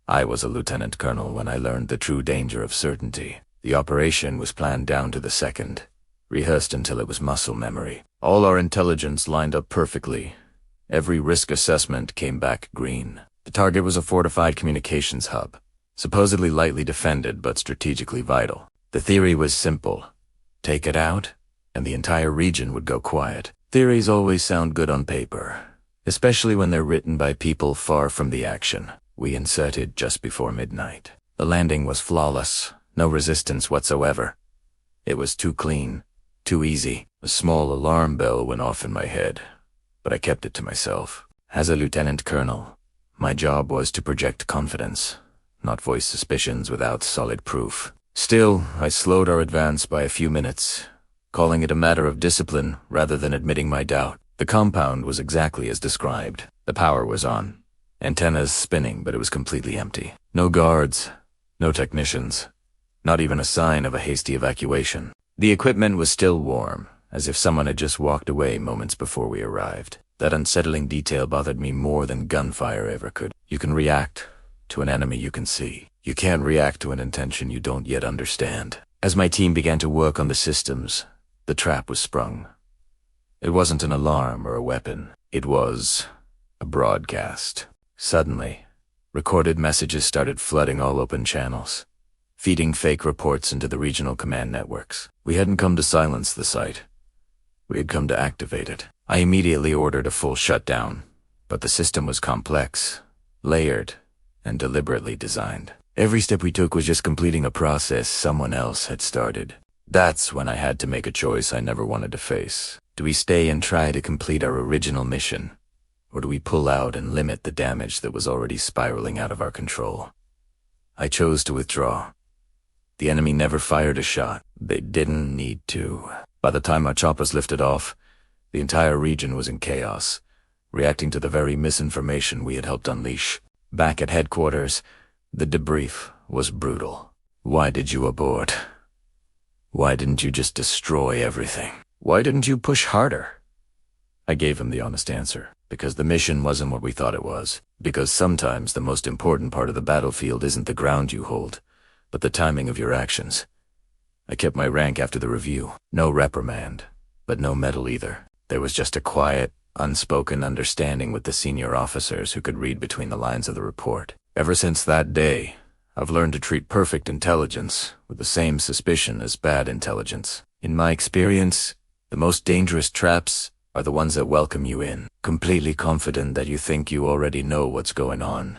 I was a lieutenant colonel when I learned the true danger of certainty. The operation was planned down to the second, rehearsed until it was muscle memory. All our intelligence lined up perfectly. Every risk assessment came back green. The target was a fortified communications hub, supposedly lightly defended but strategically vital. The theory was simple. Take it out, and the entire region would go quiet. Theories always sound good on paper, especially when they're written by people far from the action. We inserted just before midnight. The landing was flawless, no resistance whatsoever. It was too clean, too easy. A small alarm bell went off in my head, but I kept it to myself. As a lieutenant colonel, my job was to project confidence, not voice suspicions without solid proof. Still, I slowed our advance by a few minutes, calling it a matter of discipline rather than admitting my doubt. The compound was exactly as described. The power was on. Antennas spinning, but it was completely empty. No guards, no technicians, not even a sign of a hasty evacuation. The equipment was still warm, as if someone had just walked away moments before we arrived. That unsettling detail bothered me more than gunfire ever could. You can react to an enemy you can see. You can't react to an intention you don't yet understand. As my team began to work on the systems, the trap was sprung. It wasn't an alarm or a weapon. It was a broadcast. Suddenly, recorded messages started flooding all open channels, feeding fake reports into the regional command networks. We hadn't come to silence the site. We had come to activate it. I immediately ordered a full shutdown, but the system was complex, layered, and deliberately designed. Every step we took was just completing a process someone else had started. That's when I had to make a choice I never wanted to face. Do we stay and try to complete our original mission, or do we pull out and limit the damage that was already spiraling out of our control? I chose to withdraw. The enemy never fired a shot. They didn't need to. By the time our choppers lifted off, the entire region was in chaos, reacting to the very misinformation we had helped unleash. Back at headquarters, the debrief was brutal. Why did you abort? Why didn't you just destroy everything? Why didn't you push harder? I gave him the honest answer. Because the mission wasn't what we thought it was. Because sometimes the most important part of the battlefield isn't the ground you hold, but the timing of your actions. I kept my rank after the review. No reprimand, but no medal either. There was just a quiet, unspoken understanding with the senior officers who could read between the lines of the report. Ever since that day, I've learned to treat perfect intelligence with the same suspicion as bad intelligence. In my experience, the most dangerous traps are the ones that welcome you in, completely confident that you think you already know what's going on.